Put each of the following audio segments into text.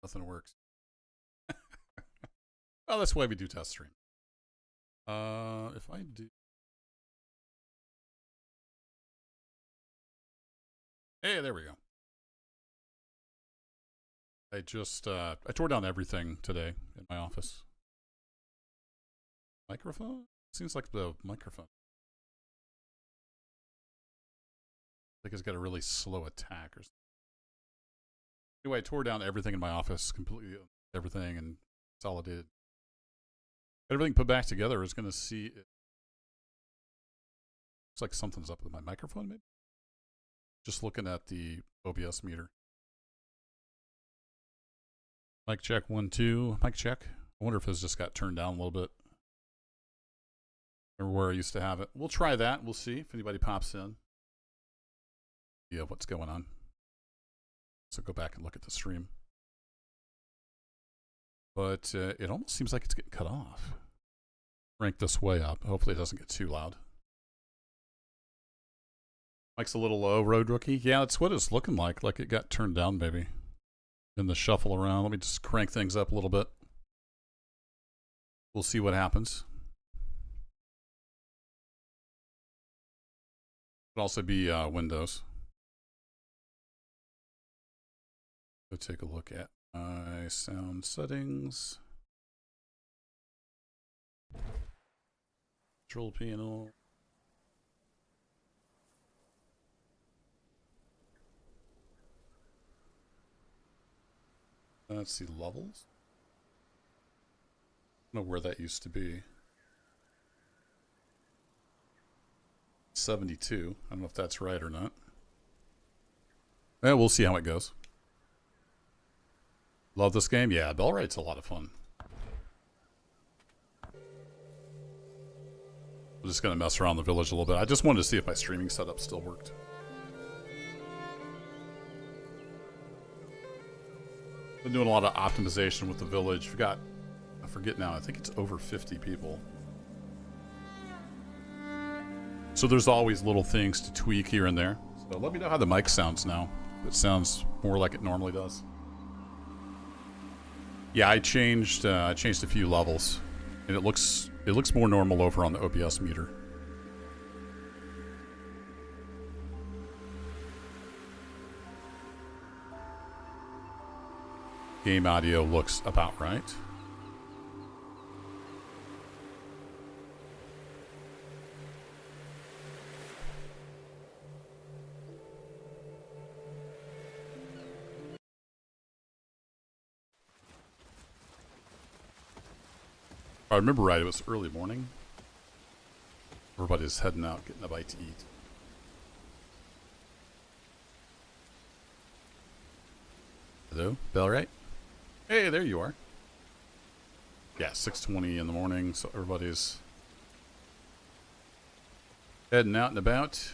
Nothing works. Well, that's why we do test stream. If I do... Hey, there we go. I just, I tore down everything today in my office. Microphone? Seems like the microphone. I think it's got a really slow attack or something. Anyway, I tore down everything in my office, completely everything, and consolidated. Everything put back together is going to see it. Looks like something's up with my microphone, maybe? Just looking at the OBS meter. Mic check 1, 2. Mic check. I wonder if it's just got turned down a little bit. Or where I used to have it. We'll try that. We'll see if anybody pops in. Yeah, what's going on. So go back and look at the stream. But it almost seems like it's getting cut off. Crank this way up. Hopefully it doesn't get too loud. Mike's a little low, Road Rookie. Yeah, that's what it's looking like. Like it got turned down maybe. In the shuffle around. Let me just crank things up a little bit. We'll see what happens. Could also be Windows. Go take a look at my sound settings. Control panel. Let's see levels. I don't know where that used to be. 72. I don't know if that's right or not. Yeah, we'll see how it goes. Love this game? Yeah, Bellwright's a lot of fun. I'm just going to mess around the village a little bit. I just wanted to see if my streaming setup still worked. Been doing a lot of optimization with the village. We got, I forget now, I think it's over 50 people. So there's always little things to tweak here and there. So let me know how the mic sounds now. It sounds more like it normally does. Yeah, I changed a few levels, and it looks more normal over on the OBS meter. Game audio looks about right. If I remember right, it was early morning. Everybody's heading out, getting a bite to eat. Hello, Bellwright? Hey, there you are. Yeah, 6:20 in the morning, so everybody's heading out and about.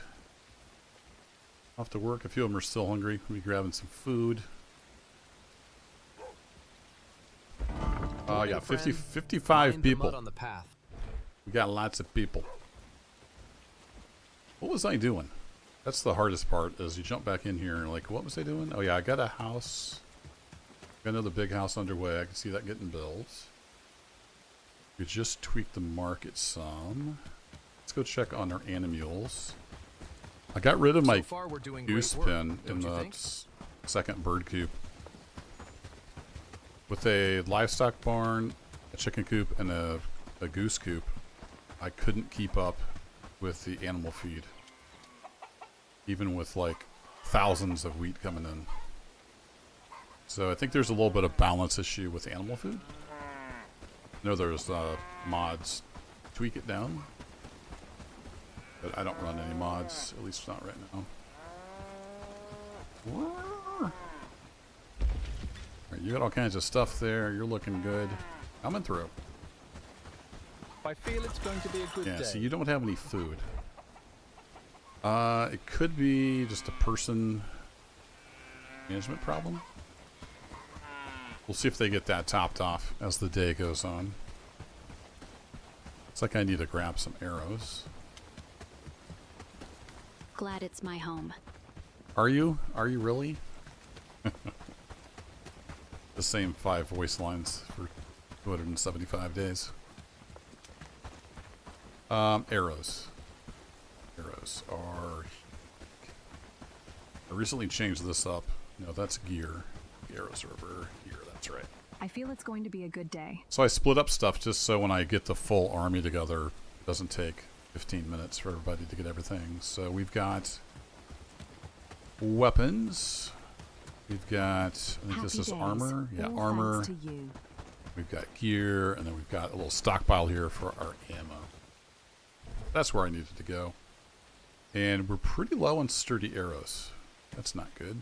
Off to work. A few of them are still hungry. We'll be grabbing some food. Oh, yeah, 55 people. On the path. We got lots of people. What was I doing? That's the hardest part, is you jump back in here and like, what was I doing? Oh, yeah, I got a house. Got another big house underway. I can see that getting built. We just tweaked the market some. Let's go check on our animals. I got rid of my goose pen in the second bird coop. With a livestock barn, a chicken coop, and a goose coop, I couldn't keep up with the animal feed. Even with like thousands of wheat coming in. So I think there's a little bit of balance issue with animal food. I know there's mods to tweak it down. But I don't run any mods, at least not right now. Right, you got all kinds of stuff there. You're looking good. Coming through. I feel it's going to be a good day. Yeah, so you don't have any food. It could be just a person management problem. We'll see if they get that topped off as the day goes on. Looks like I need to grab some arrows. Glad it's my home. Are you? Are you really? the same 5 voice lines for 275 days. Arrows. Arrows are... I recently changed this up. No, that's gear. The arrows are over here, that's right. I feel it's going to be a good day. So I split up stuff just so when I get the full army together, it doesn't take 15 minutes for everybody to get everything. So we've got weapons. We've got, I think this is armor. Yeah, armor. To you. We've got gear, and then we've got a little stockpile here for our ammo. That's where I needed to go. And we're pretty low on sturdy arrows. That's not good.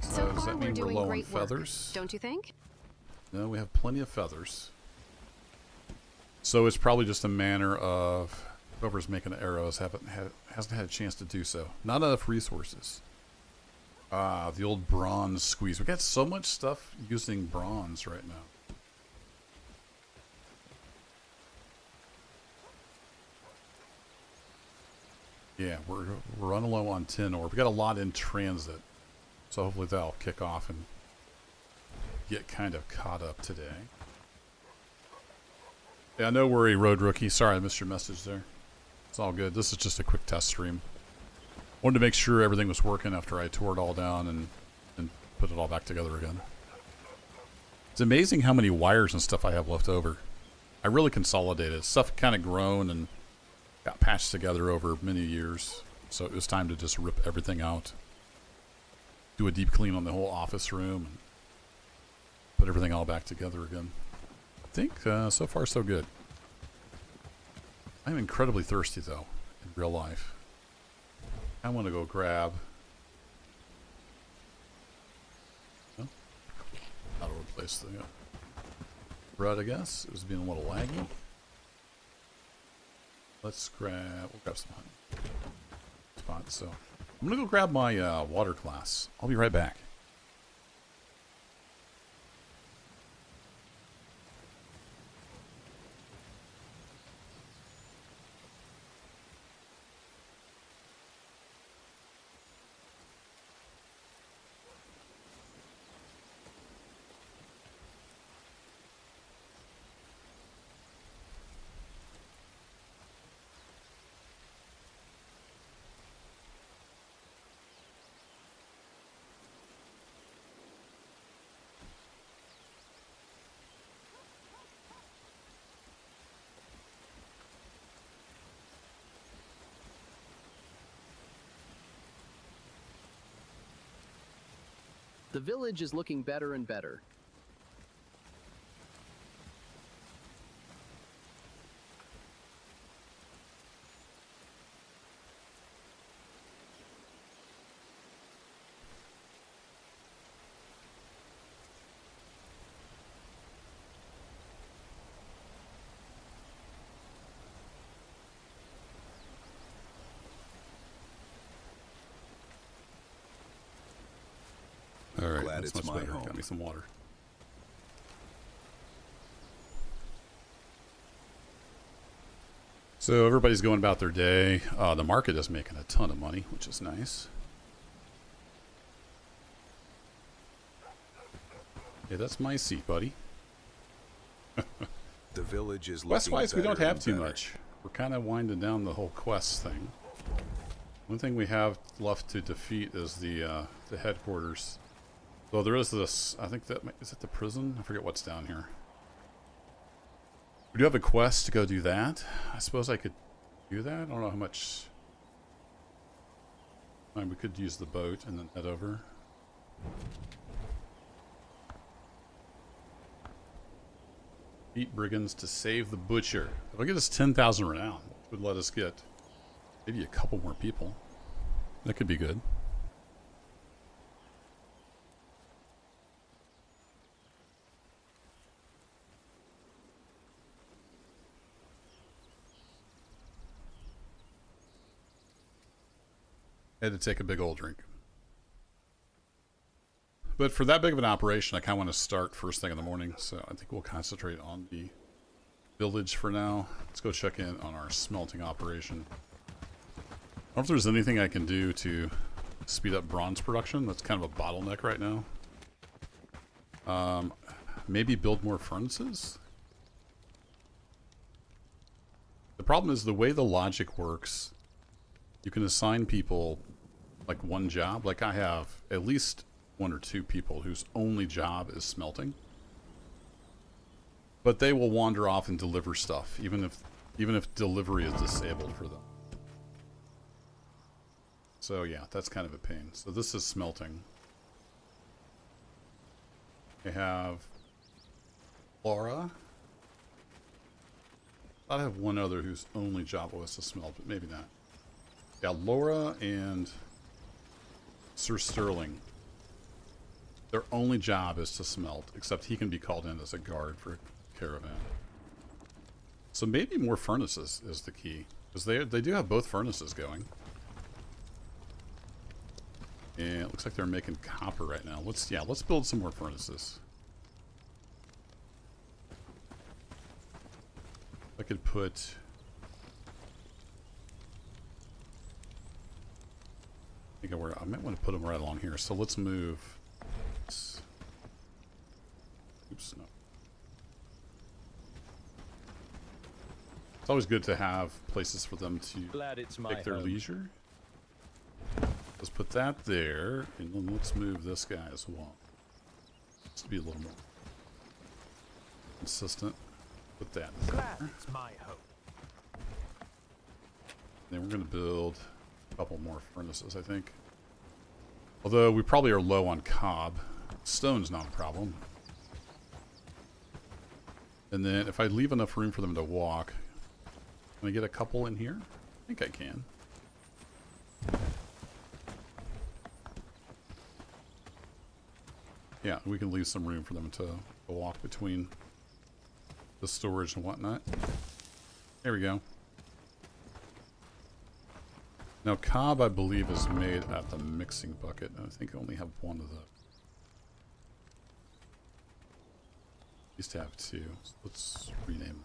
So does far, that we're mean we're doing low on great work, feathers? don't you think? No, we have plenty of feathers. So it's probably just a matter of whoever's making the arrows hasn't had a chance to do so. Not enough resources. Ah, the old bronze squeeze. We got so much stuff using bronze right now. Yeah, we're running low on tin ore. We got a lot in transit, so hopefully that'll kick off and get kind of caught up today. Yeah, I know we're a road rookie. Sorry, I missed your message there. It's all good. This is just a quick test stream. Wanted to make sure everything was working after I tore it all down and put it all back together again. It's amazing how many wires and stuff I have left over. I really consolidated. Stuff kind of grown and got patched together over many years. So it was time to just rip everything out. Do a deep clean on the whole office room. And put everything all back together again. I think so far so good. I'm incredibly thirsty though, in real life. I want to go grab... Oh, not a replace the bread, I guess. It was being a little laggy. We'll grab some honey. Spot, so I'm gonna go grab my water glass. I'll be right back. The village is looking better and better. All right, Glad that's it's much my better. home. Got me some water. So everybody's going about their day. The market is making a ton of money, which is nice. Yeah, that's my seat, buddy. The village is looking Quest-wise, we don't better have and too better. much. We're kind of winding down the whole quest thing. One thing we have left to defeat is the headquarters. Though there is this, I think that, is it the prison? I forget what's down here. We do have a quest to go do that. I suppose I could do that. I don't know how much time we could use the boat and then head over. Beat brigands to save the butcher. It'll get us 10,000 renown, which would let us get maybe a couple more people. That could be good. I had to take a big old drink. But for that big of an operation, I kind of want to start first thing in the morning, so I think we'll concentrate on the village for now. Let's go check in on our smelting operation. I don't know if there's anything I can do to speed up bronze production. That's kind of a bottleneck right now. Maybe build more furnaces? The problem is the way the logic works, you can assign people like one job. Like I have at least 1 or 2 people whose only job is smelting. But they will wander off and deliver stuff, even if delivery is disabled for them. So yeah, that's kind of a pain. So this is smelting. I have Laura. I have one other whose only job was to smelt, but maybe not. Yeah, Laura and Sir Sterling. Their only job is to smelt, except he can be called in as a guard for a caravan. So maybe more furnaces is the key, because they do have both furnaces going. And it looks like they're making copper right now. Let's build some more furnaces. I could put I might want to put them right along here. So let's move. Oops, no. It's always good to have places for them to take their leisure. Let's put that there, and then let's move this guy as well. Just to be a little more consistent. Put that there. It's my hope. Then we're going to build a couple more furnaces, I think. Although we probably are low on cob. Stone's not a problem. And then if I leave enough room for them to walk, can I get a couple in here? I think I can. Yeah, we can leave some room for them to walk between the storage and whatnot. There we go. Now, cob, I believe, is made at the mixing bucket. I think I only have one of those. Used to have 2. So let's rename them.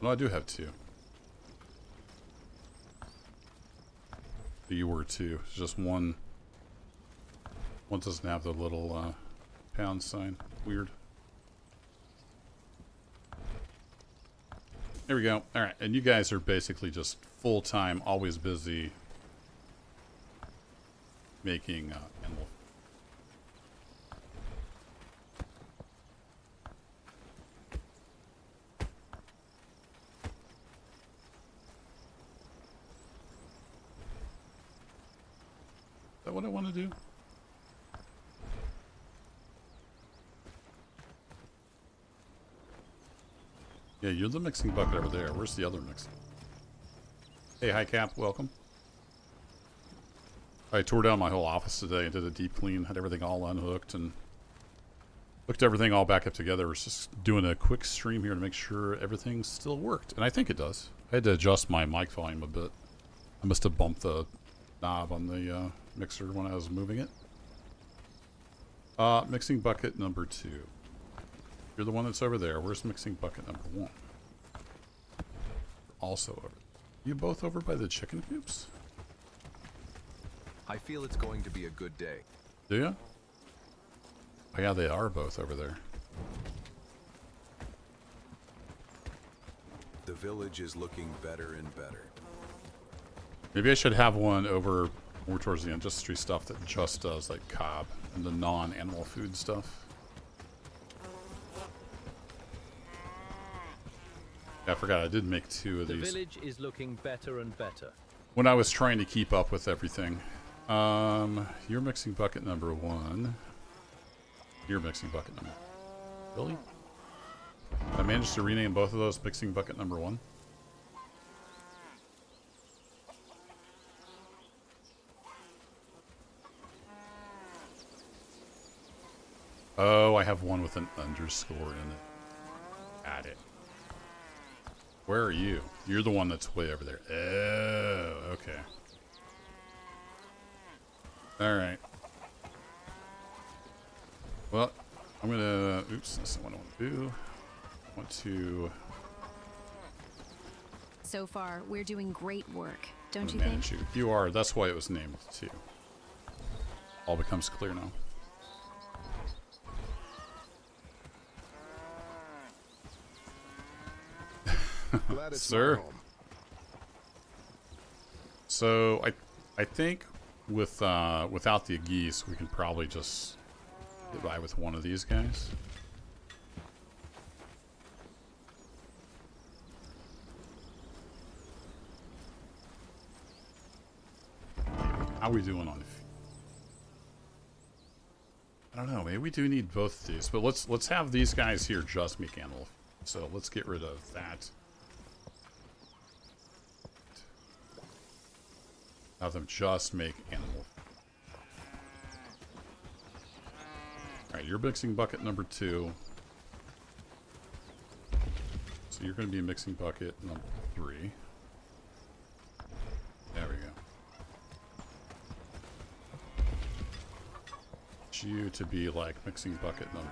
No, I do have 2. You were 2. It's just one. One doesn't have the little pound sign. Weird. There we go. All right, and you guys are basically just full-time, always busy making animal. Is that what I want to do? Yeah, you're the mixing bucket over there. Where's the other mixing? Hey, hi Cap, welcome. I tore down my whole office today and did a deep clean, had everything all unhooked and hooked everything all back up together. I was just doing a quick stream here to make sure everything still worked. And I think it does. I had to adjust my mic volume a bit. I must have bumped the knob on the mixer when I was moving it. Mixing bucket number 2. You're the one that's over there. Where's mixing bucket number 1? Also over. You both over by the chicken coops? I feel it's going to be a good day. Do you? Oh yeah, they are both over there. The village is looking better and better. Maybe I should have one over more towards the industry stuff that just does like cob and the non-animal food stuff. Yeah, I forgot I did make 2 of these. The village is looking better and better. When I was trying to keep up with everything. You're mixing bucket number 1. You're mixing bucket number. Really? I managed to rename both of those mixing bucket number 1. Oh, I have one with an underscore in it. Got it. Where are you? You're the one that's way over there. Oh, okay. Alright. Well, I'm gonna... Oops, that's not what I want to do. I want to... So far, we're doing great work, don't you Manage think? you. You are. That's why it was named too. All becomes clear now. Glad it's Sir. my home. So I think with without the geese, we can probably just get by with one of these guys. How we doing on? I don't know. Maybe we do need both of these, but let's have these guys here just make animal. So let's get rid of that. Have them just make animal. Alright, you're mixing bucket number 2. So you're going to be mixing bucket number 3. There we go. Get you to be like mixing bucket number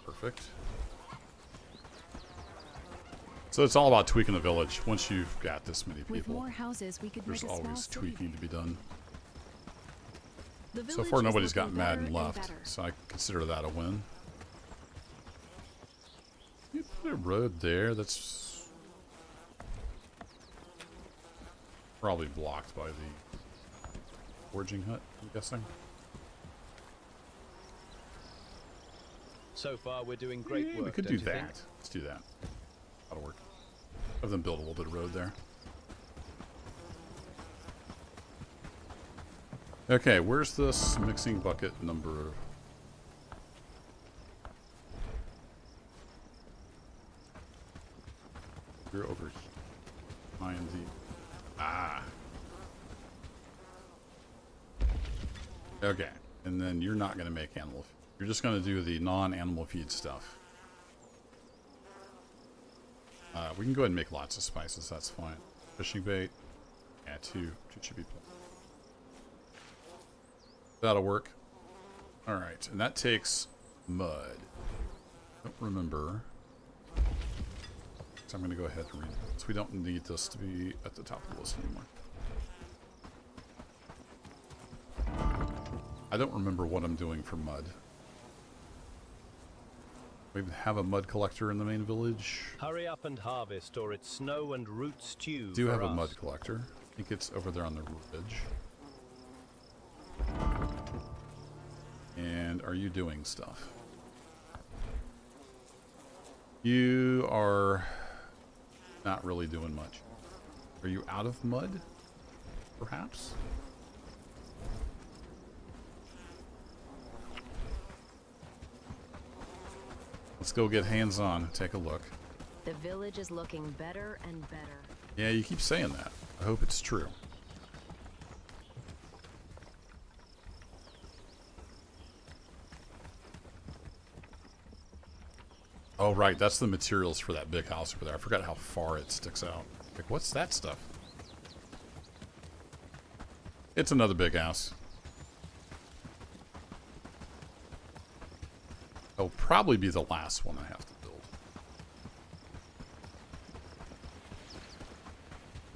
3. Perfect. So it's all about tweaking the village. Once you've got this many With people, more houses, we could there's make a small always city. tweaking to be done. The So village far, is nobody's looking gotten mad better and left, better. so I consider that a win. You put a road there that's probably blocked by the forging hut, I'm guessing. So far, we're doing great Yeah, work. we could don't do you that. think? Let's do that. That'll work. Have them build a little bit of road there. Okay, where's this mixing bucket number? You're over here. Behind the... Ah. Okay, and then you're not going to make animal feed. You're just going to do the non-animal feed stuff. We can go ahead and make lots of spices, that's fine. Fishing bait. Yeah, two should be plenty. That'll work. Alright, and that takes mud. Don't remember. So I'm going to go ahead and read it. So we don't need this to be at the top of the list anymore. I don't remember what I'm doing for mud. We have a mud collector in the main village. Hurry up and harvest, or it's snow and root stew. Do for have a us. mud collector. I think it's over there on the ridge. And are you doing stuff? You are not really doing much. Are you out of mud? Perhaps? Let's go get hands-on and take a look. The village is looking better and better. Yeah, you keep saying that. I hope it's true. Oh, right. That's the materials for that big house over there. I forgot how far it sticks out. Like, what's that stuff? It's another big house. It'll probably be the last one I have to build.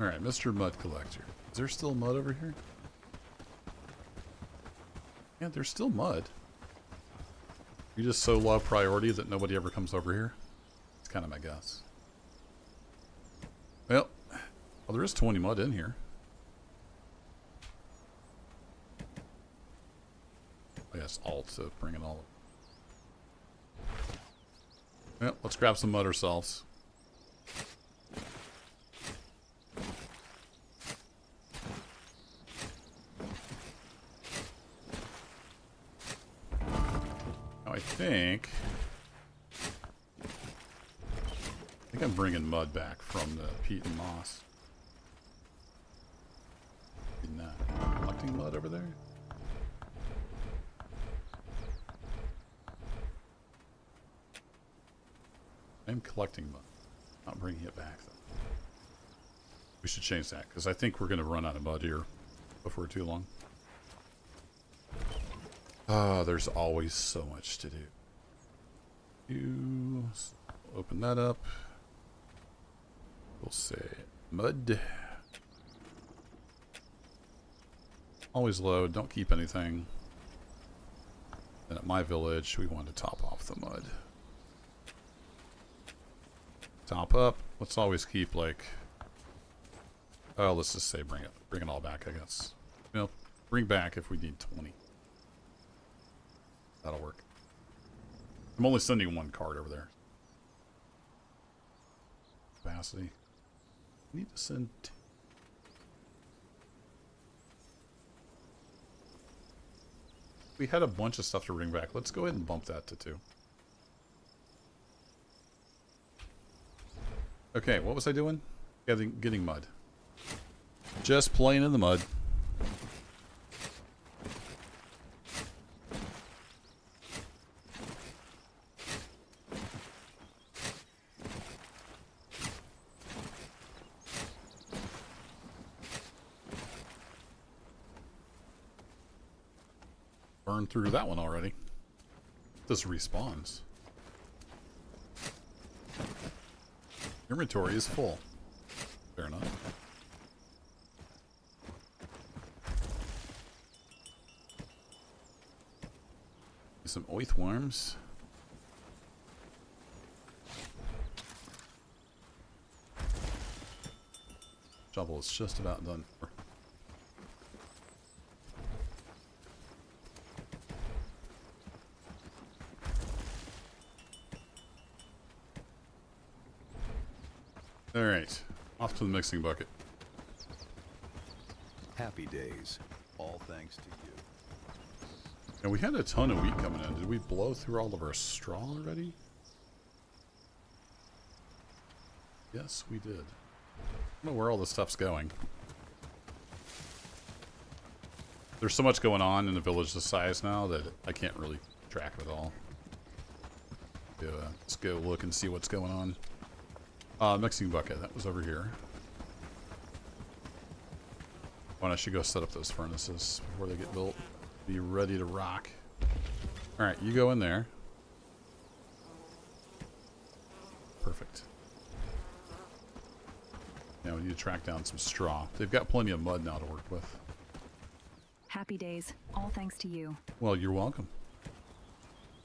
Alright, Mr. Mud Collector. Is there still mud over here? Yeah, there's still mud. You just so low priority that nobody ever comes over here? It's kind of my guess. Well, there is 20 mud in here. I guess Alt to bring it all up. Well, let's grab some mud ourselves. Now I think I'm bringing mud back from the peat and moss. Isn't that collecting mud over there? I'm collecting mud, not bringing it back though. We should change that because I think we're going to run out of mud here before too long. Ah, there's always so much to do. You open that up. We'll say mud. Always load, don't keep anything. And at my village, we want to top off the mud. Top up. Let's always keep like, oh, let's just say bring it all back, I guess. You know, bring back if we need 20. That'll work. I'm only sending one card over there. Capacity. I need to send. We had a bunch of stuff to bring back. Let's go ahead and bump that to 2. Okay, what was I doing? Getting mud. Just playing in the mud. Burned through that one already. This respawns. Inventory is full. Fair enough. Some oith worms. Shovel is just about done. Alright, off to the mixing bucket. Happy days. All thanks to you. And we had a ton of wheat coming in. Did we blow through all of our straw already? Yes, we did. I don't know where all this stuff's going. There's so much going on in a village this size now that I can't really track it all. Let's go look and see what's going on. Mixing bucket, that was over here. Well, I should go set up those furnaces before they get built. Be ready to rock. Alright, you go in there. Perfect. Now we need to track down some straw. They've got plenty of mud now to work with. Happy days. All thanks to you. Well, you're welcome.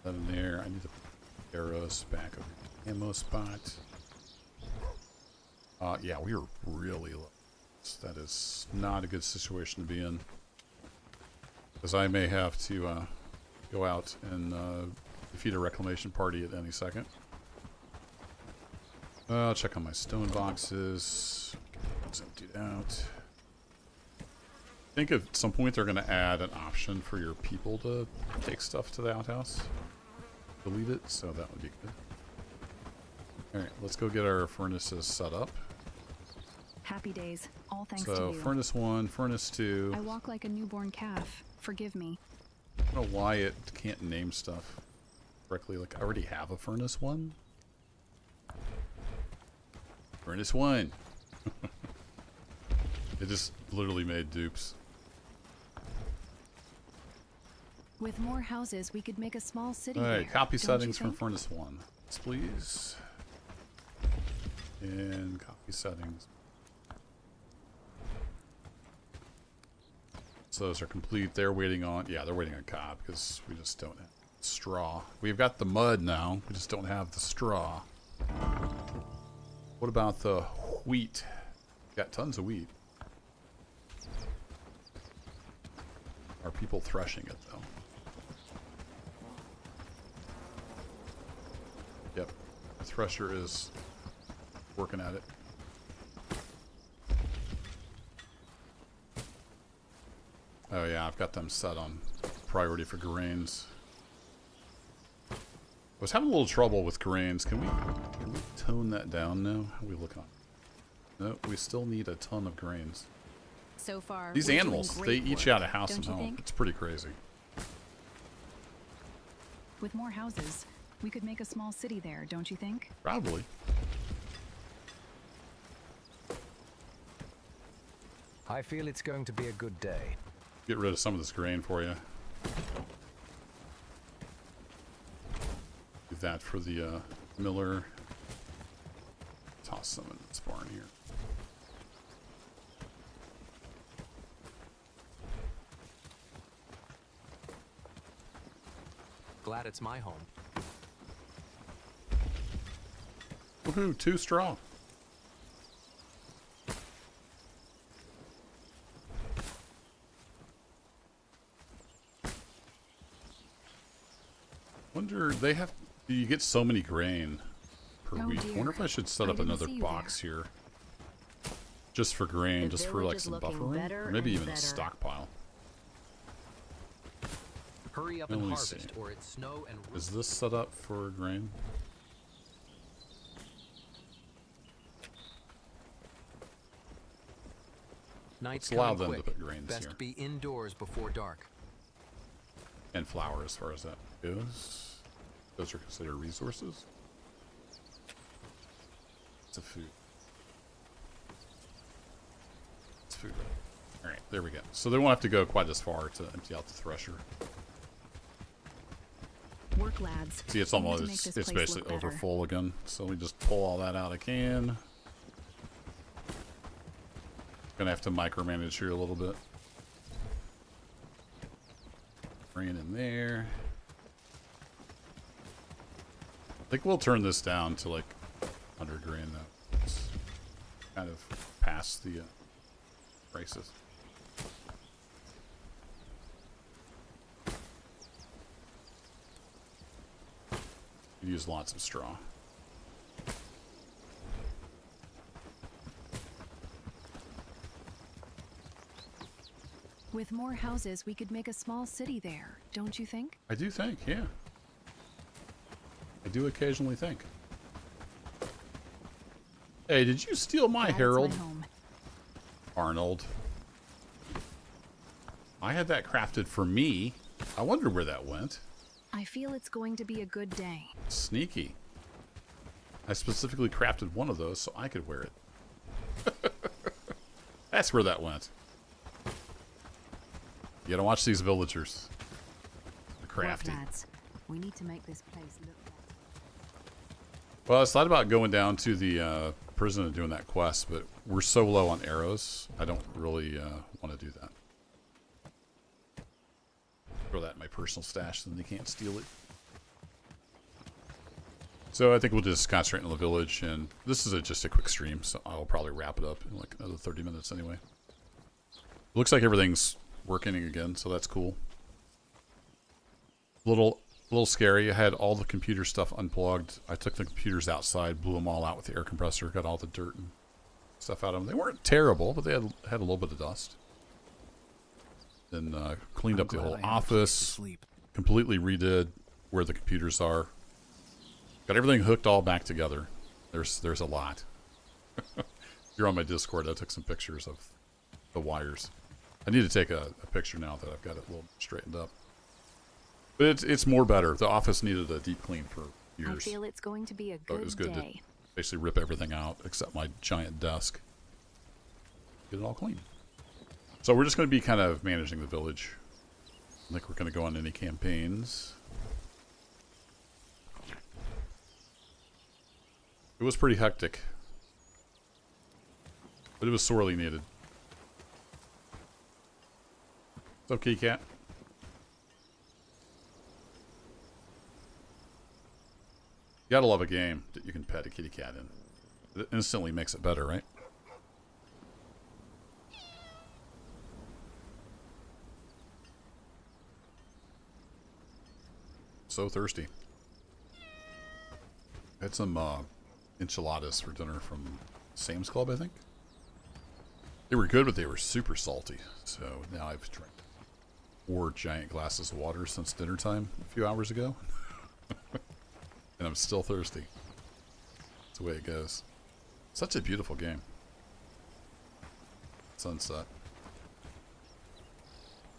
That in there. I need to put arrows back over the ammo spot. Yeah, we are really low. That is not a good situation to be in. Because I may have to go out and defeat a reclamation party at any second. I'll check on my stone boxes. It's emptied out. I think at some point they're going to add an option for your people to take stuff to the outhouse. Delete it, so that would be good. Alright, let's go get our furnaces set up. Happy days. All thanks to So, you. furnace 1, furnace 2. I walk like a newborn calf. Forgive me. I don't know why it can't name stuff correctly. Like, I already have a furnace 1. Furnace 1. It just literally made dupes. With more houses, we could make a small city Alright, there, copy don't settings you from think? furnace 1. Yes, please. And copy settings. So those are complete. They're waiting on, yeah, they're waiting on cob because we just don't have straw. We've got the mud now. We just don't have the straw. What about the wheat? Got tons of wheat. Are people threshing it though? Yep, the thresher is working at it. Oh yeah, I've got them set on priority for grains. I was having a little trouble with grains. Can we tone that down now? How are we looking on? No, we still need a ton of grains. So far, These we're doing animals, they great eat work, you out of house don't and you home. think? It's pretty crazy. With more houses, we could make a small city there, don't you think? Probably. I feel it's going to be a good day. Get rid of some of this grain for you. Do that for the miller. toss some in this barn here. Glad it's my home. Woohoo, 2 straw. Wonder, they have, you get so many grain per Oh week. dear. Wonder if I should set I up didn't another see you box here. Just for grain, The just for village like is some looking buffering. better Or maybe and even a better. stockpile. Hurry up Let and me harvest, see. or it's snow and Is this set up for grain? Nights Let's allow coming them to quick. put grains Best here. be indoors before dark. And flour as far as that goes. Those are considered resources. It's a food. It's food. Alright, there we go. So they won't have to go quite as far to empty out the thresher. Work, lads. See, it's We need to almost, make this it's place basically look over better. full again. So we just pull all that out I can. Gonna have to micromanage here a little bit. Bring it in there. I think we'll turn this down to like 100 grain though. It's kind of past the prices. You use lots of straw. With more houses, we could make a small city there, don't you think? I do think, yeah. I do occasionally think. Hey, did you steal my Glad it's Herald, home. Arnold? I had that crafted for me. I wonder where that went. I feel it's going to be a good day. Sneaky. I specifically crafted one of those so I could wear it. That's where that went. You gotta watch these villagers. They're crafty. Work, lads. We need to make this place look better. Well, I was thought about going down to the prison and doing that quest, but we're so low on arrows, I don't really want to do that. Throw that in my personal stash, then they can't steal it. So I think we'll just concentrate on the village, and this is just a quick stream, so I'll probably wrap it up in like another 30 minutes anyway. Looks like everything's working again, so that's cool. Little scary. I had all the computer stuff unplugged. I took the computers outside, blew them all out with the air compressor, got all the dirt and stuff out of them. They weren't terrible, but they had a little bit of dust. Then cleaned up the whole office, completely redid where the computers are. Got everything hooked all back together. There's a lot. If you're on my Discord, I took some pictures of the wires. I need to take a picture now that I've got it a little straightened up. But it's more better. The office needed a deep clean for I years. feel it's going to be a So good, it was good to day. basically rip everything out except my giant desk. Get it all clean. So we're just going to be kind of managing the village. I don't think we're going to go on any campaigns. It was pretty hectic. But it was sorely needed. What's up, kitty cat? You gotta love a game that you can pet a kitty cat in. It instantly makes it better, right? So thirsty. Had some enchiladas for dinner from Sam's Club, I think. They were good, but they were super salty. So now I've drank 4 giant glasses of water since dinner time a few hours ago. And I'm still thirsty. That's the way it goes. Such a beautiful game. Sunset.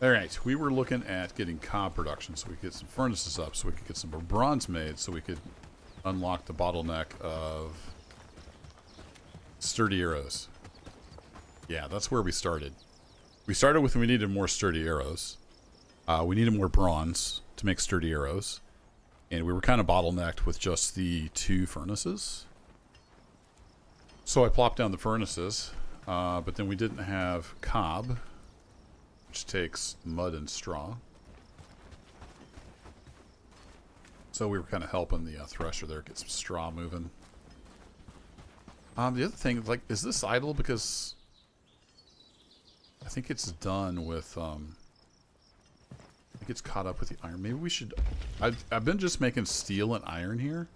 Alright, we were looking at getting cob production so we could get some furnaces up, so we could get some more bronze made, so we could unlock the bottleneck of sturdy arrows. Yeah, that's where we started. We started with we needed more sturdy arrows. We needed more bronze to make sturdy arrows. And we were kind of bottlenecked with just the 2 furnaces. So I plopped down the furnaces, but then we didn't have cob, which takes mud and straw. So we were kind of helping the thresher there get some straw moving. The other thing, like, is this idle? Because I think it's done with, I think it's caught up with the iron. Maybe we should, I've been just making steel and iron here.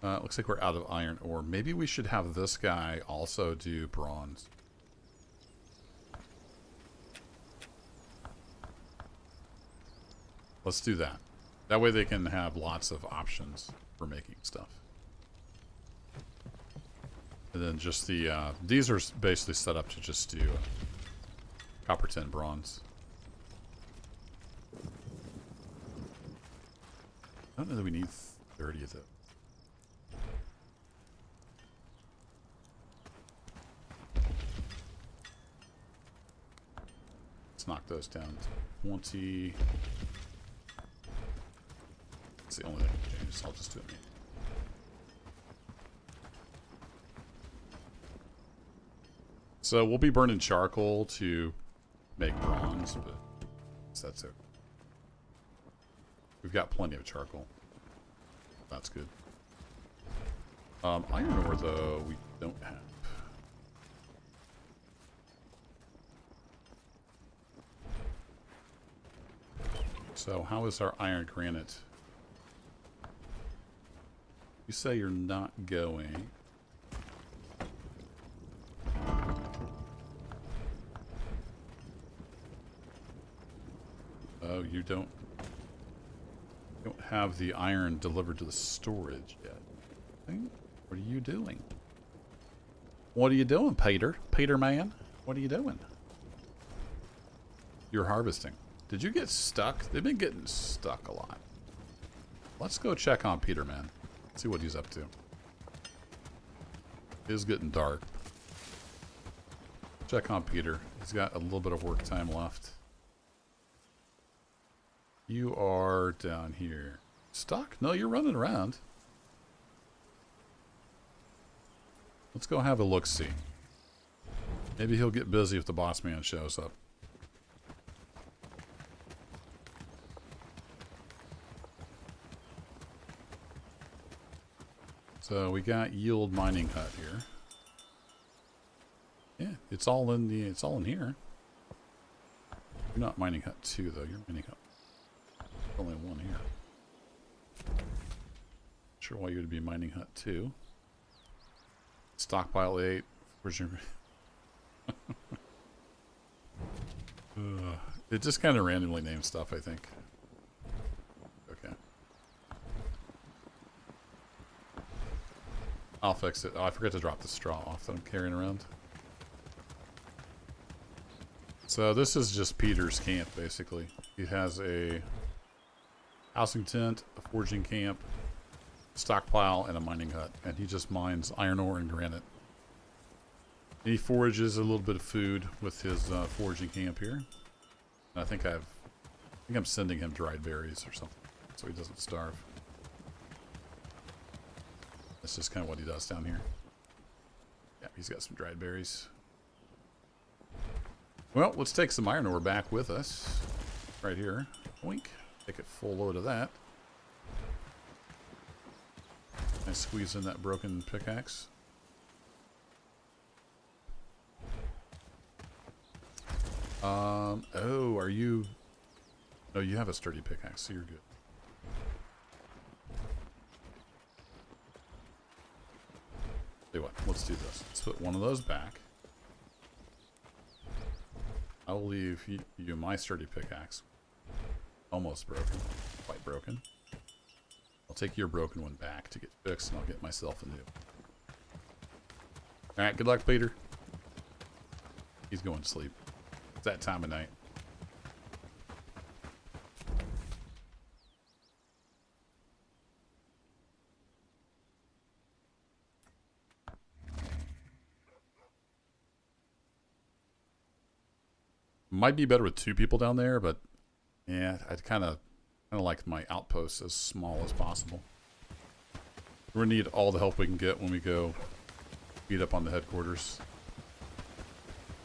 It looks like we're out of iron ore. Maybe we should have this guy also do bronze. Let's do that. That way they can have lots of options for making stuff. And then just the, these are basically set up to just do copper, tin, bronze. I don't know that we need 30 of it. Let's knock those down to 20. That's the only thing I can change, so I'll just do it. So we'll be burning charcoal to make bronze, but that's it. We've got plenty of charcoal. That's good. Iron ore, though, we don't have. So how is our iron granite? You say you're not going. Oh, you don't have the iron delivered to the storage yet. What are you doing? What are you doing, Peter? Peter man? What are you doing? You're harvesting. Did you get stuck? They've been getting stuck a lot. Let's go check on Peter man. See what he's up to. It is getting dark. Check on Peter. He's got a little bit of work time left. You are down here. Stuck? No, you're running around. Let's go have a look-see. Maybe he'll get busy if the boss man shows up. So we got yield mining hut here. Yeah, it's all in here. You're not mining hut 2 though, you're mining hut. Only one here. Not sure why you would be mining hut 2. Stockpile 8. Where's your it just kind of randomly named stuff, I think. Okay. I'll fix it. Oh, I forgot to drop the straw off that I'm carrying around. So this is just Peter's camp, basically. He has a housing tent, a forging camp, stockpile, and a mining hut. And he just mines iron ore and granite. And he forages a little bit of food with his foraging camp here. And I think I'm sending him dried berries or something, so he doesn't starve. That's just kind of what he does down here. Yeah, he's got some dried berries. Well, let's take some iron ore back with us. Right here. Oink. Take a full load of that. And squeeze in that broken pickaxe. Oh, are you... No, you have a sturdy pickaxe, so you're good. Tell you what, let's do this. Let's put one of those back. I'll leave you my sturdy pickaxe. Almost broken. Quite broken. I'll take your broken one back to get fixed, and I'll get myself a new. Alright, good luck, Peter. He's going to sleep. It's that time of night. Might be better with 2 people down there, but yeah, I'd kind of like my outposts as small as possible. We're gonna need all the help we can get when we go beat up on the headquarters.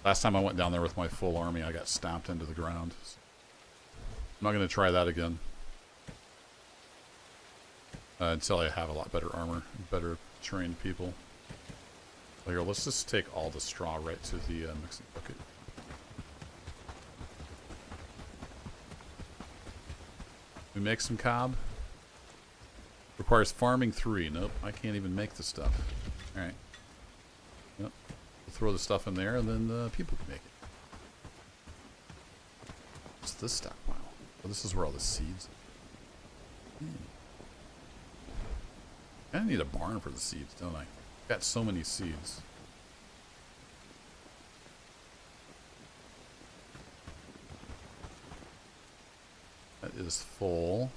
Last time I went down there with my full army, I got stomped into the ground. I'm not gonna try that again. Until I have a lot better armor, better trained people. Here, let's just take all the straw right to the mixing bucket. We make some cob. Requires farming 3. Nope, I can't even make the stuff. Alright. Yep. We'll throw the stuff in there and then people can make it. What's this stockpile? Oh, this is where all the seeds are. I need a barn for the seeds, don't I? Got so many seeds. That is full.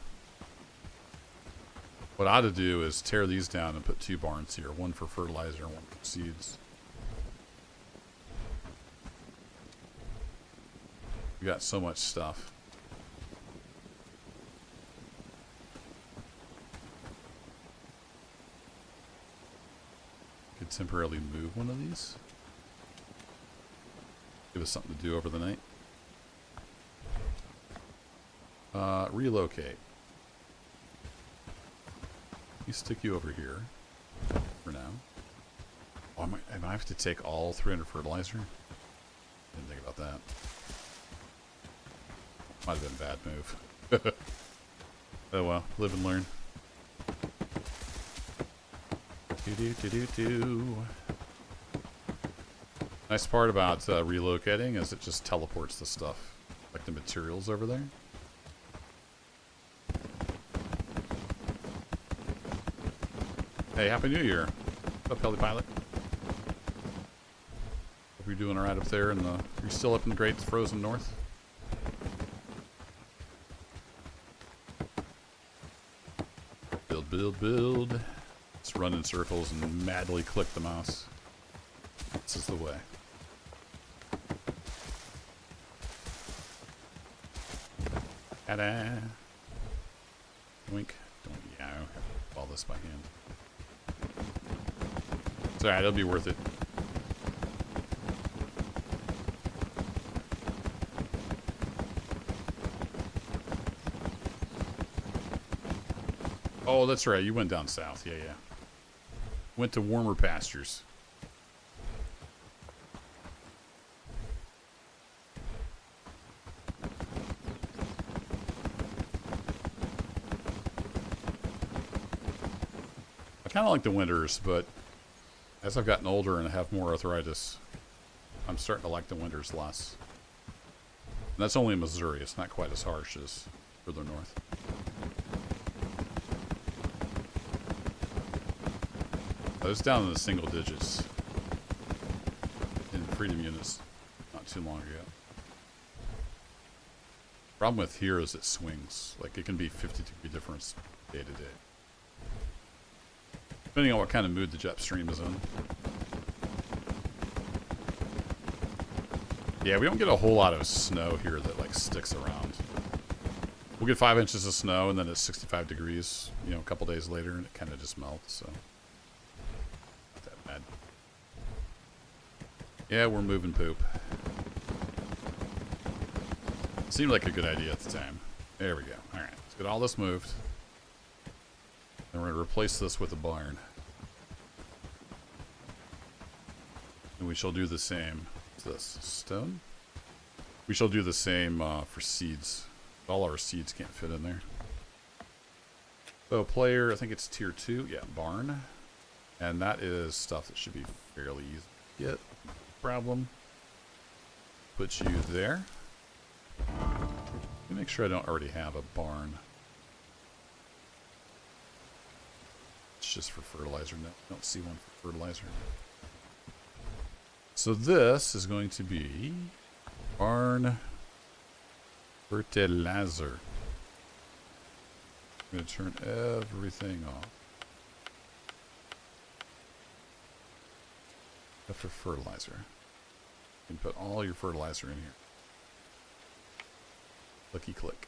What I ought to do is tear these down and put 2 barns here. One for fertilizer and one for seeds. We got so much stuff. Could temporarily move one of these. Give us something to do over the night. Relocate. You stick you over here for now. Oh, I have to take all 300 fertilizer? Didn't think about that. Might have been a bad move. Oh well, live and learn. Nice part about relocating is it just teleports the stuff, like the materials over there. Hey, Happy New Year. What's up, Heli Pilot? Hope you're doing alright up there in the... You're still up in the great frozen north? Build, build, build. Let's run in circles and madly click the mouse. This is the way. Ta-da! Wink. Don't yow. All this by hand. It's alright, it'll be worth it. Oh, that's right. You went down south. Yeah, yeah. Went to warmer pastures. I kind of like the winters, but as I've gotten older and I have more arthritis, I'm starting to like the winters less. And that's only in Missouri. It's not quite as harsh as further north. I was down in the single digits in freedom units not too long ago. Problem with here is it swings. Like it can be 50-degree difference day to day. Depending on what kind of mood the jet stream is in. Yeah, we don't get a whole lot of snow here that like sticks around. We'll get 5 inches of snow and then it's 65 degrees, you know, a couple days later and it kind of just melts, so. Not that bad. Yeah, we're moving poop. Seemed like a good idea at the time. There we go. Alright, let's get all this moved. And we're going to replace this with a barn. And we shall do the same. What's this? Stone? We shall do the same for seeds. All our seeds can't fit in there. So player, I think it's tier 2. Yeah, barn. And that is stuff that should be fairly easy to get. Problem. Put you there. Let me make sure I don't already have a barn. It's just for fertilizer. No, I don't see one for fertilizer. So this is going to be barn fertilizer. I'm going to turn everything off. Except for fertilizer. You can put all your fertilizer in here. Clicky click.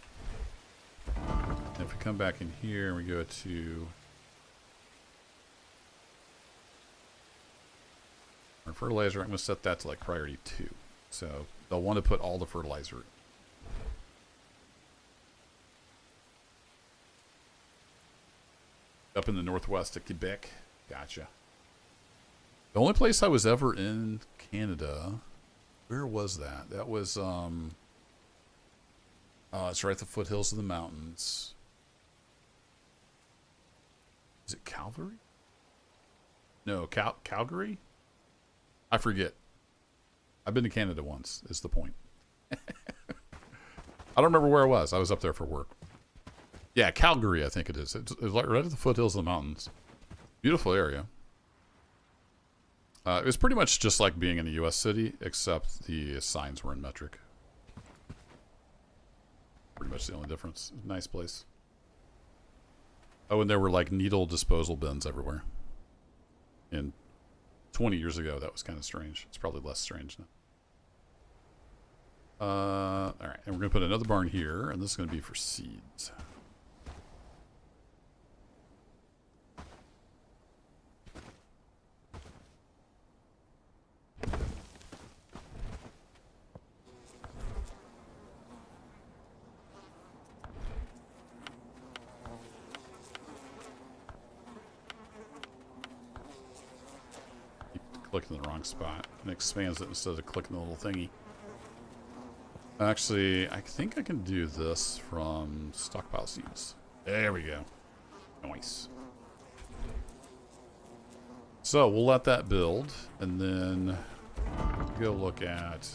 And if we come back in here and we go to Fertilizer, I'm going to set that to like priority 2. So they'll want to put all the fertilizer. Up in the northwest of Quebec. Gotcha. The only place I was ever in Canada, where was that? That was, it's right at the foothills of the mountains. Is it Calgary? No, Calgary? I forget. I've been to Canada once, is the point. I don't remember where I was. I was up there for work. Yeah, Calgary, I think it is. It's like right at the foothills of the mountains. Beautiful area. It was pretty much just like being in a U.S. city, except the signs were in metric. Pretty much the only difference. Nice place. Oh, and there were like needle disposal bins everywhere. And 20 years ago, that was kind of strange. It's probably less strange now. All right, and we're going to put another barn here, and this is going to be for seeds. Clicking the wrong spot. It expands it instead of clicking the little thingy. Actually, I think I can do this from stockpile seeds. There we go. Nice. So we'll let that build, and then go look at...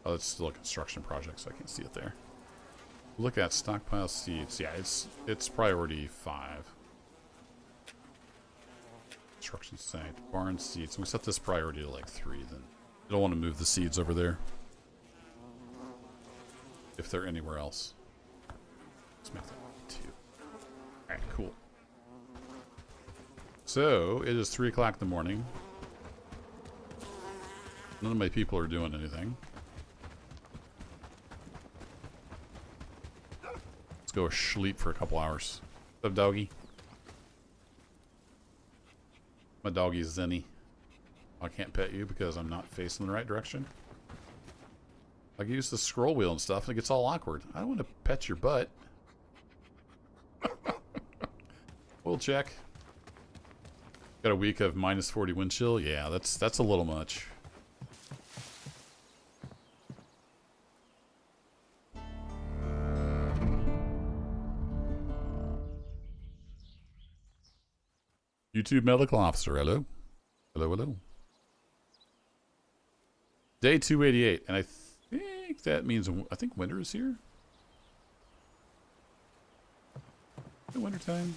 Oh, it's still a construction project, so I can't see it there. Look at stockpile seeds. Yeah, it's priority 5. Construction site, barn seeds. We set this priority to like 3. Then you don't want to move the seeds over there if they're anywhere else. Let's make that 2. All right, cool. So it is 3 o'clock in the morning. None of my people are doing anything. Go sleep for a couple hours. What's up, doggy? My doggy's Zenny. I can't pet you because I'm not facing the right direction. I can use the scroll wheel and stuff, and it gets all awkward. I don't want to pet your butt. We'll check. Got a week of minus 40 wind chill. Yeah, that's a little much. YouTube medical officer, hello. Hello, hello. Day 288, and I think that means, I think winter is here. Is it winter time?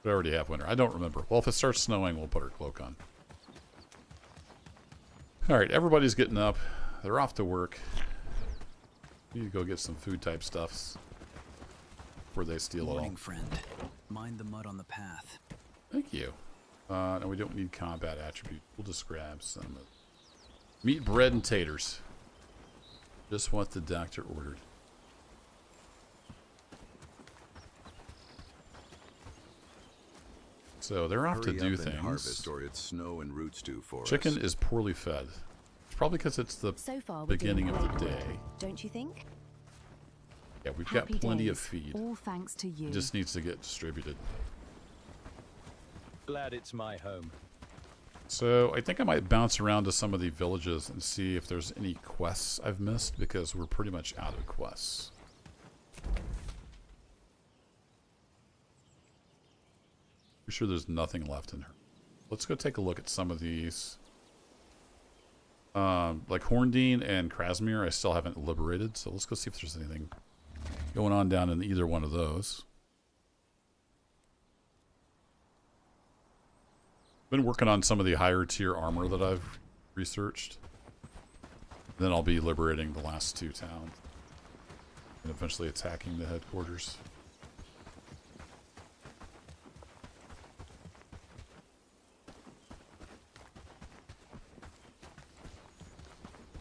We already have winter. I don't remember. Well, if it starts snowing, we'll put our cloak on. Alright, everybody's getting up. They're off to work. Need to go get some food type stuffs before they steal it all. Morning, friend. Mind the mud on the path. Thank you. No, we don't need combat attribute. We'll just grab some meat, bread, and taters. Just what the doctor ordered. So they're off to do things. Harvest, or it's snow and roots due for Chicken us. is poorly fed. It's probably because it's the So far, we're doing beginning of the well, day. don't you think? Yeah, we've Happy got plenty days, of feed. all thanks to you. It just needs to get distributed. Glad it's my home. So I think I might bounce around to some of the villages and see if there's any quests I've missed, because we're pretty much out of quests. I'm sure there's nothing left in her. Let's go take a look at some of these. Like Horndean and Krasmir, I still haven't liberated, so let's go see if there's anything going on down in either one of those. Been working on some of the higher tier armor that I've researched. Then I'll be liberating the last 2 towns and eventually attacking the headquarters.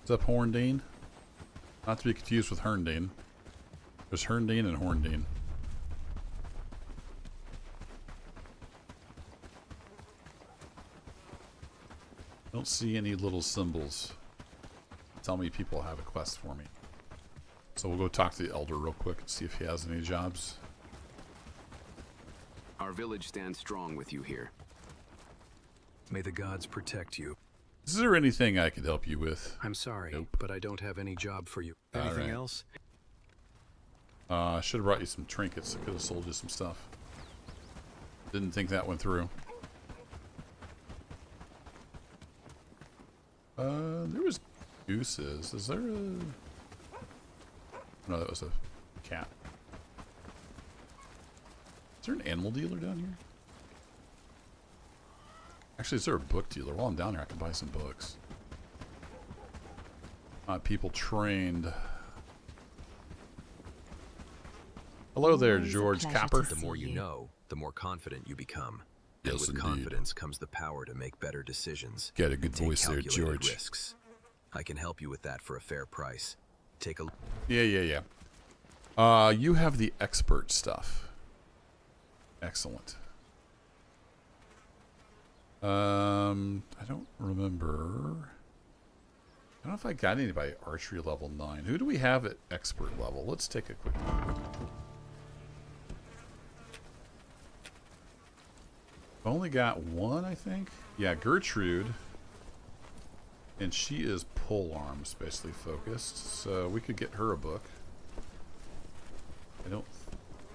What's up, Horndean? Not to be confused with Herndane. There's Herndane and Horndean. don't see any little symbols. Tell me people have a quest for me. So we'll go talk to the elder real quick and see if he has any jobs. Our village stands strong with you here. May the gods protect you. Is there anything I could help you with? I'm sorry, Nope. but I don't have any job for you. All Anything right. else? I should have brought you some trinkets. I could have sold you some stuff. Didn't think that went through. There was gooses. Is there a... No, that was a cat. Is there an animal dealer down here? Actually, is there a book dealer? While I'm down here, I can buy some books. People trained. Hello there, Always a George pleasure Copper. to The more you you. know, the more confident you become. Yes, and with indeed. confidence comes the power to make better decisions. Got a good and take voice there, calculated George. risks. I can help you with that for a fair price. Take a Yeah. You have the expert stuff. Excellent. I don't remember. I don't know if I got anybody archery level 9. Who do we have at expert level? Let's take a quick look. I've only got one, I think. Yeah, Gertrude. And she is pole arms basically focused. So we could get her a book. I don't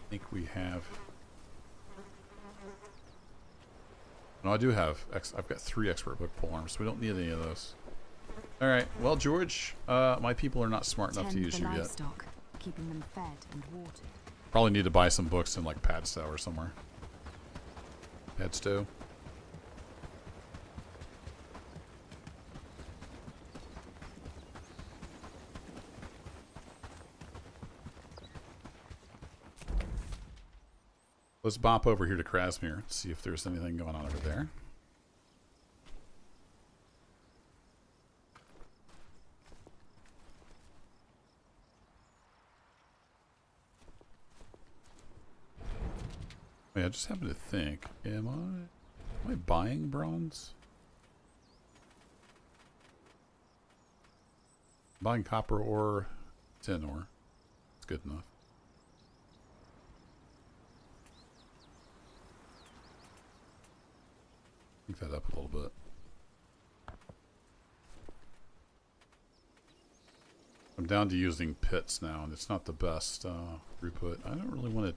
think we have... No, I do have... I've got 3 expert book pole arms, so we don't need any of those. Alright, well, George, my people are not smart enough to Tend use the you yet. livestock, keeping them fed and watered. Probably need to buy some books in, like, Padstow or somewhere. Padstow. Let's bop over here to Krasmir, see if there's anything going on over there. Wait, I just happened to think, am I buying bronze? Buying copper ore, tin ore. It's good enough. Pick that up a little bit. I'm down to using pits now, and it's not the best throughput. I don't really want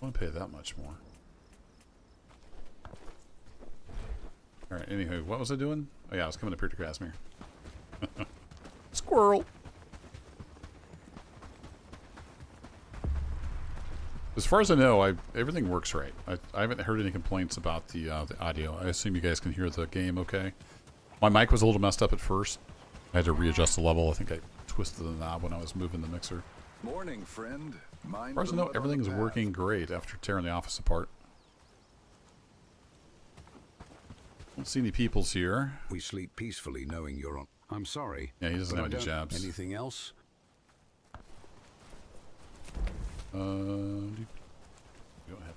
to pay that much more. All right. Anywho, what was I doing? Oh yeah, I was coming up here to Krasmir. Squirrel. As far as I know, everything works right. I haven't heard any complaints about the audio. I assume you guys can hear the game okay. My mic was a little messed up at first. I had to readjust the level. I think I twisted the knob when I was moving the mixer. Morning, friend. Mind As far as I know, everything's working great after tearing the office apart. Don't see any peoples here. We sleep peacefully knowing you're on. I'm sorry. Yeah, he doesn't but have I any don't- jabs. Anything else? We don't have.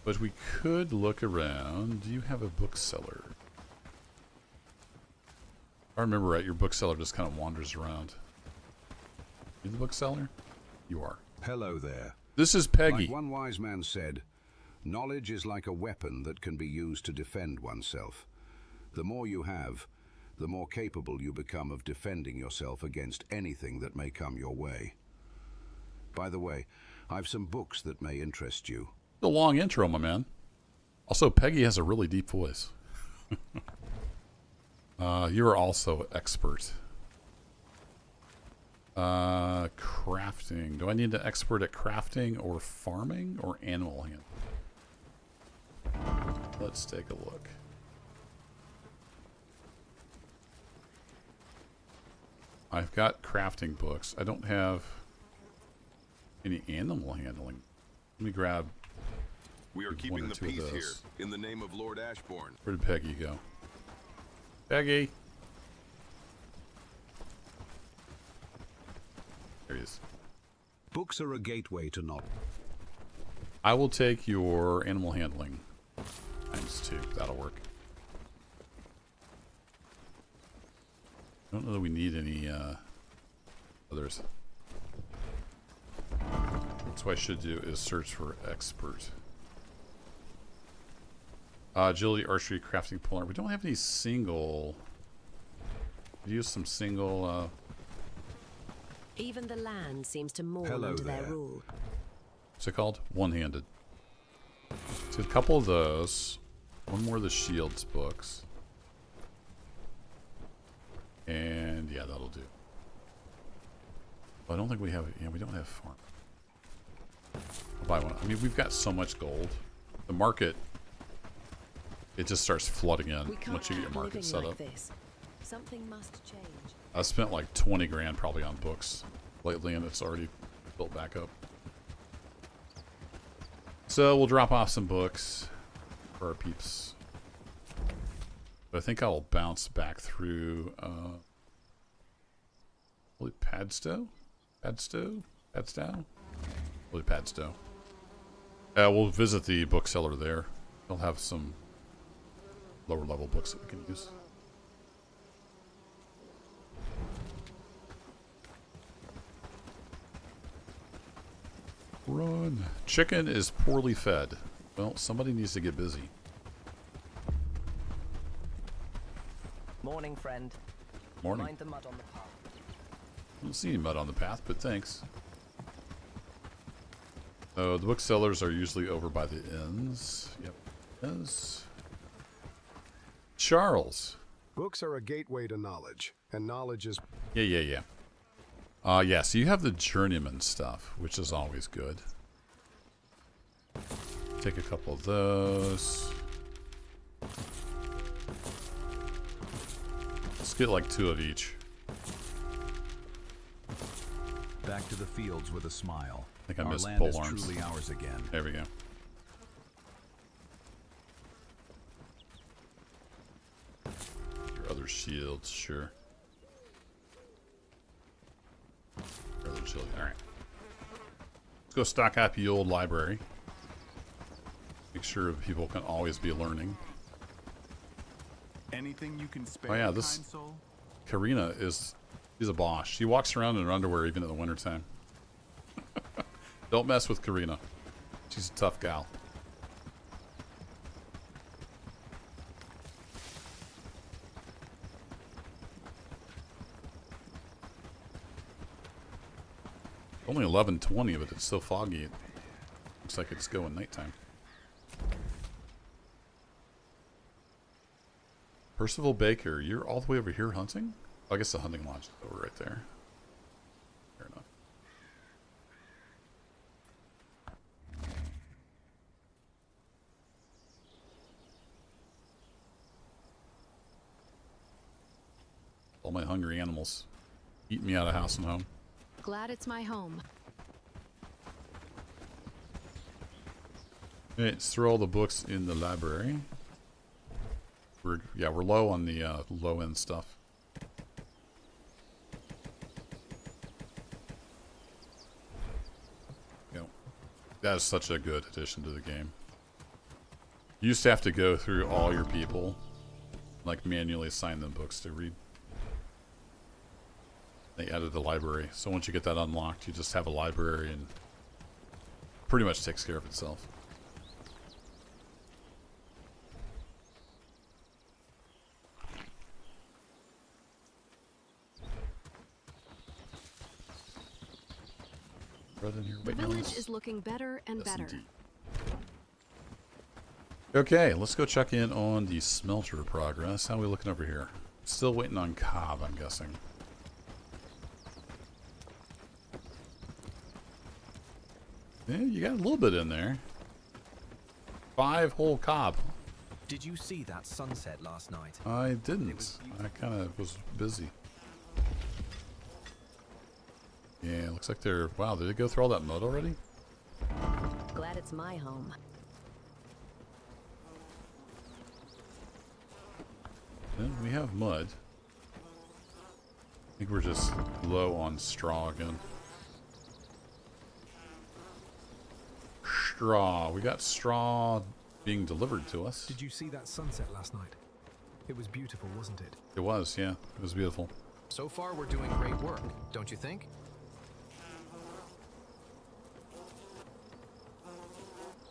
But we could look around. Do you have a bookseller? If I remember right, your bookseller just kind of wanders around. You the bookseller? You are. Hello there. This is Peggy. Like one wise man said, knowledge is like a weapon that can be used to defend oneself. The more you have, the more capable you become of defending yourself against anything that may come your way. By the way, I've some books that may interest you. A long intro, my man. Also, Peggy has a really deep voice. You are also expert. Crafting. Do I need an expert at crafting or farming or animal handling? Let's take a look. I've got crafting books. I don't have any animal handling. Let me grab. We are one keeping or the two of peace here, those. in the name of Lord Ashbourne. Where did Peggy go? Peggy! There he is. Books are a gateway to knowledge. I will take your animal handling. Times too. That'll work. I don't know that we need any others. That's what I should do is search for expert. Agility, archery, crafting, polar. We don't have any single. Use some single. Even the land seems to mourn Hello under their there. rule. What's it called? One-handed. So a couple of those. One more of the shields books. And yeah, that'll do. Well, I don't think we have. Yeah, we don't have farm. I'll buy one. I mean, we've got so much gold. The market. It just starts flooding in We can't once you get your keep market living set like up. this. Something must change. I spent like 20 grand probably on books lately, and it's already built back up. So we'll drop off some books for our peeps. But I think I'll bounce back through. Probably Padstow? Padstow? Probably Padstow. We'll visit the bookseller there. They'll have some lower level books that we can use. Run. Chicken is poorly fed. Well, somebody needs to get busy. Morning, friend. Morning. Mind the mud on the path. I don't see any mud on the path, but thanks. Oh, the booksellers are usually over by the inns. Yep. Yes. Charles. Books are a gateway to knowledge, and knowledge is... Yeah. Yeah, so you have the journeyman stuff, which is always good. Take a couple of those. Let's get like 2 of each. Back to the fields with a smile. I think I Our missed land pole is arms. truly ours again. There we go. Your other shields, sure. Your other shield. Alright. Let's go stock up the old library. Make sure people can always be learning. Anything you can spare, Oh yeah, this kind soul? Karina is... She's a boss. She walks around in her underwear even in the wintertime. Don't mess with Karina. She's a tough gal. Only 11:20, but it's so foggy. It looks like it's going nighttime. Percival Baker, you're all the way over here hunting? Oh, I guess the hunting lodge is over right there. Fair enough. All my hungry animals eating me out of house and home. Glad it's my home. Okay, let's throw all the books in the library. We're low on the low end stuff. That is such a good addition to the game. You used to have to go through all your people, like manually assign them books to read. They added the library, so once you get that unlocked, you just have a library and pretty much takes care of itself. In here The village is looking better and better. Indeed. Okay, let's go check in on the smelter progress. How are we looking over here? Still waiting on Cobb, I'm guessing. Yeah, you got a little bit in there. 5 whole Cobb. Did you see that sunset last night? I didn't. I kind of was busy. Yeah, looks like they're... Wow, did they go through all that mud already? Glad it's my home. Yeah, we have mud. I think we're just low on straw again. Straw. We got straw being delivered to us. Did you see that sunset last night? It was beautiful, wasn't it? It was, yeah. It was beautiful. So far, we're doing great work, don't you think?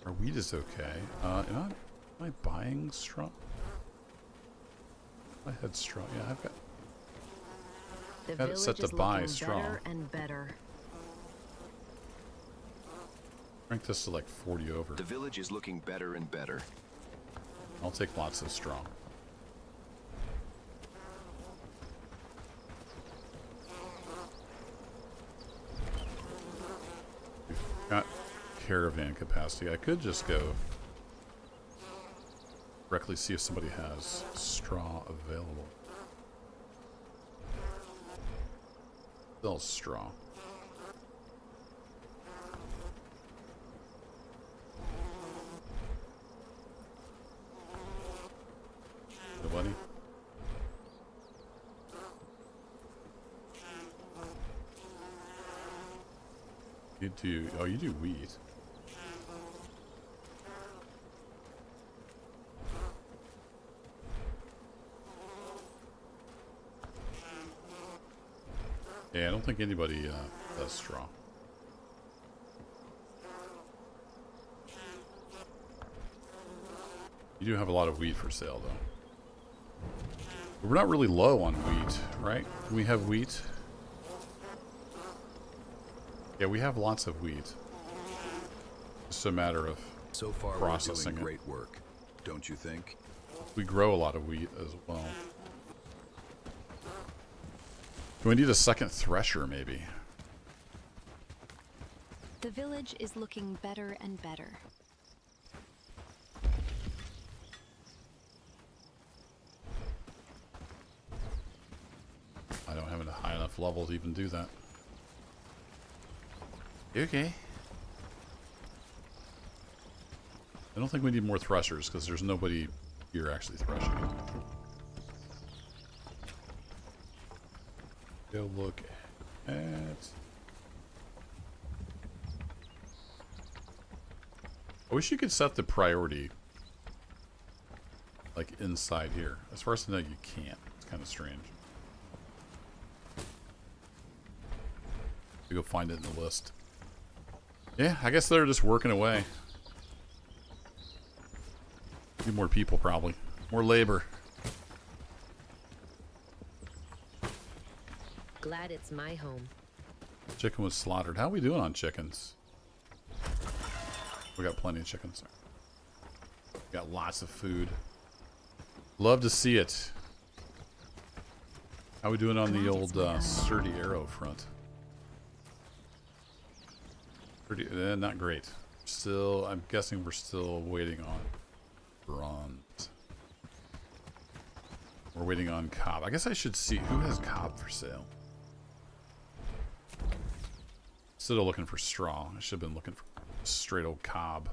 Our wheat is okay. Am I buying straw? I had straw. Yeah, I've got. The Got it set village to is buy looking straw. better and better. Rank this to like 40 over. The village is looking better and better. I'll take lots of straw. We've got caravan capacity. I could just go directly see if somebody has straw available. Still straw. Nobody? You do, oh, you do wheat. Yeah, I don't think anybody does straw. You do have a lot of wheat for sale, though. We're not really low on wheat, right? We have wheat. Yeah, we have lots of wheat. It's a matter of So far, processing we're doing it. great work, don't you think? We grow a lot of wheat as well. Do we need a second thresher, maybe? The village is looking better and better. I don't have a high enough level to even do that. Okay. I don't think we need more threshers because there's nobody here actually threshing. Go look at. I wish you could set the priority like inside here. As far as I know, you can't. It's kind of strange. We go find it in the list. Yeah, I guess they're just working away. Need more people, probably. More labor. Glad it's my home. Chicken was slaughtered. How are we doing on chickens? We got plenty of chickens. We got lots of food. Love to see it. How we doing on the old sturdy arrow front? Pretty, not great. Still, I'm guessing we're still waiting on bronze. We're waiting on cob. I guess I should see who has cob for sale. Still looking for straw. I should have been looking for straight old cob.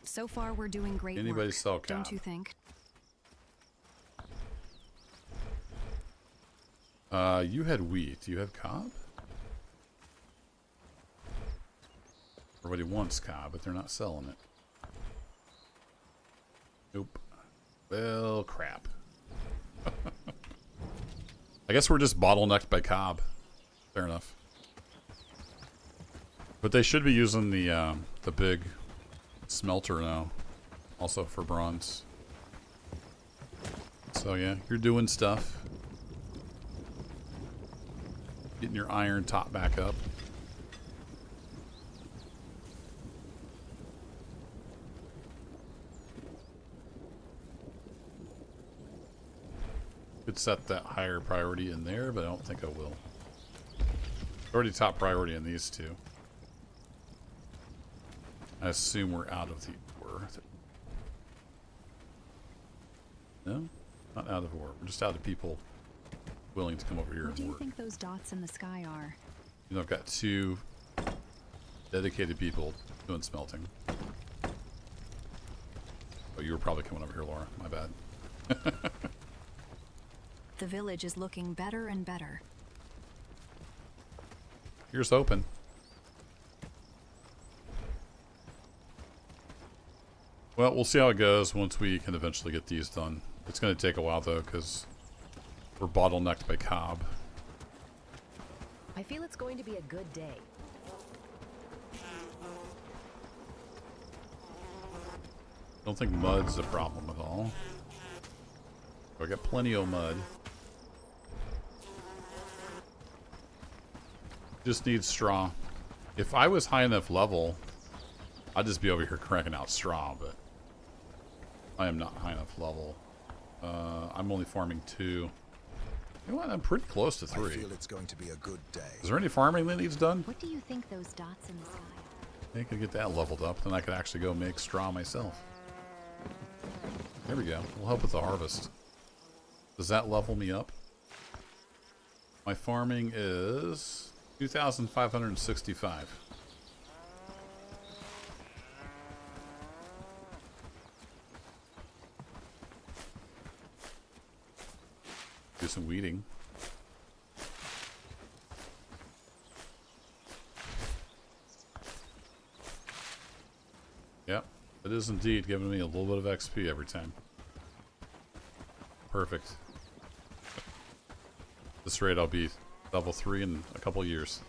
So far, we're doing great Anybody work, sell cob? don't you think? You had wheat. Do you have cob? Everybody wants cob, but they're not selling it. Nope. Well, crap. I guess we're just bottlenecked by cob. Fair enough. But they should be using the big smelter now, also for bronze. So yeah, you're doing stuff. Getting your iron top back up. Could set that higher priority in there, but I don't think I will. Already top priority in these two. I assume we're out of the ore. No? Not out of ore. We're just out of people willing to come over here What and do you work. think those dots in the sky are? You know, I've got 2 dedicated people doing smelting. Oh, you were probably coming over here, Laura. My bad. The village is looking better and better. Here's hoping. Well, we'll see how it goes once we can eventually get these done. It's going to take a while, though, because we're bottlenecked by cob. I feel it's going to be a good day. Don't think mud's a problem at all. I got plenty of mud. Just need straw. If I was high enough level, I'd just be over here cranking out straw, but I am not high enough level. I'm only farming 2. You know what? I'm pretty close to 3. I feel it's going to be a good day. Is there any farming that needs done? What do you think those dots in the sky are? I could get that leveled up, then I could actually go make straw myself. There we go. We'll help with the harvest. Does that level me up? My farming is 2,565. Do some weeding. Yep, it is indeed giving me a little bit of XP every time. Perfect. At this rate, I'll be level 3 in a couple years.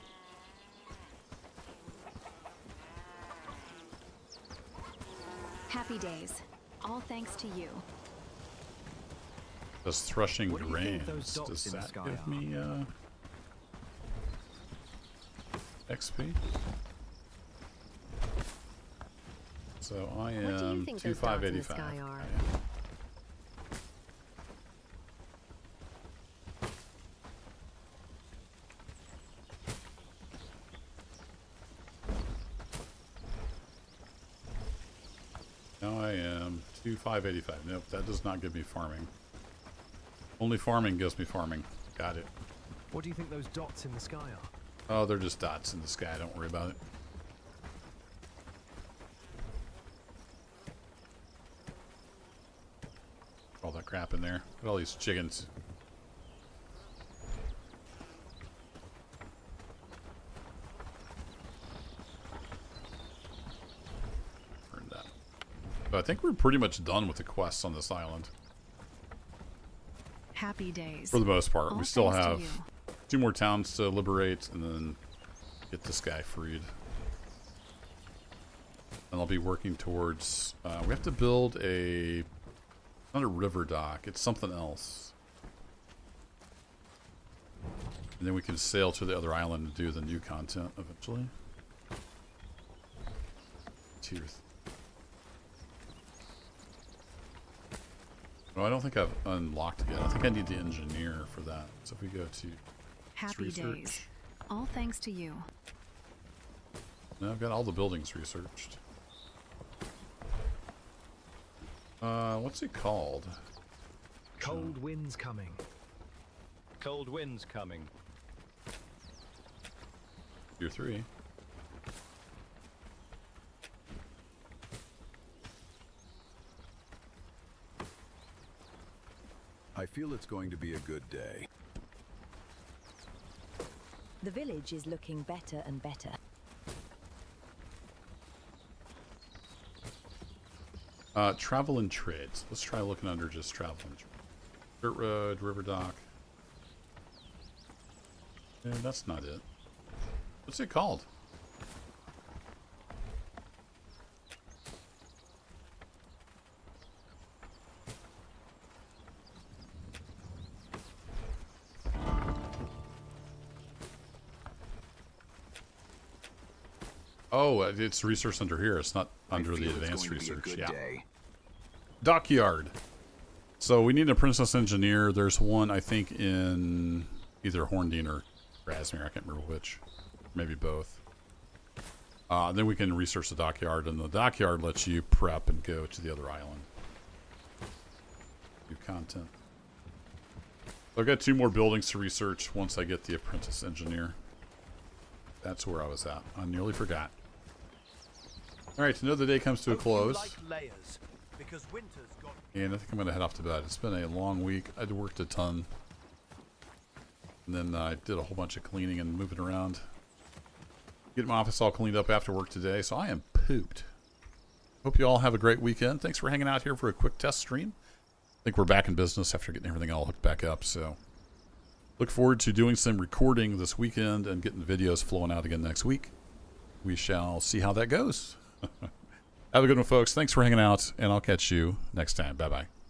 Happy days. All thanks to you. Does threshing What do you think grains, those dots does in the that sky give are? me XP? So I What do you am think those dots in the 2585. sky are? Now I am 2585. Nope, that does not give me farming. Only farming gives me farming. Got it. What do you think those dots in the sky are? Oh, they're just dots in the sky. Don't worry about it. All that crap in there. Look at all these chickens. Burn that. So I think we're pretty much done with the quests on this island. Happy days. For the most part. All We still thanks to have you. 2 more towns to liberate and then get this guy freed. And I'll be working towards... we have to build a... Not a river dock. It's something else. And then we can sail to the other island and do the new content eventually. Tier... No, I don't think I've unlocked it yet. I think I need the engineer for that. So if we go to... Happy research. days. All thanks to you. No, I've got all the buildings researched. What's it called? Cold winds coming. Cold winds coming. Tier 3. I feel it's going to be a good day. The village is looking better and better. Travel and trades. Let's try looking under just travel and trade. Dirt road, river dock. Yeah, that's not it. What's it called? Oh, it's research under here. It's not under the advanced research. Yeah. Dockyard. So we need a princess engineer. There's one, I think, in either Horndean or Grasmere. I can't remember which. Maybe both. Then we can research the dockyard, and the dockyard lets you prep and go to the other island. Do content. So I've got 2 more buildings to research once I get the apprentice engineer. That's where I was at. I nearly forgot. Alright, another day comes to a close. And I think I'm going to head off to bed. It's been a long week. I'd worked a ton. And then I did a whole bunch of cleaning and moving around. Get my office all cleaned up after work today, so I am pooped. Hope you all have a great weekend. Thanks for hanging out here for a quick test stream. I think we're back in business after getting everything all hooked back up. So look forward to doing some recording this weekend and getting the videos flowing out again next week. We shall see how that goes. Have a good one, folks. Thanks for hanging out, and I'll catch you next time. Bye-bye.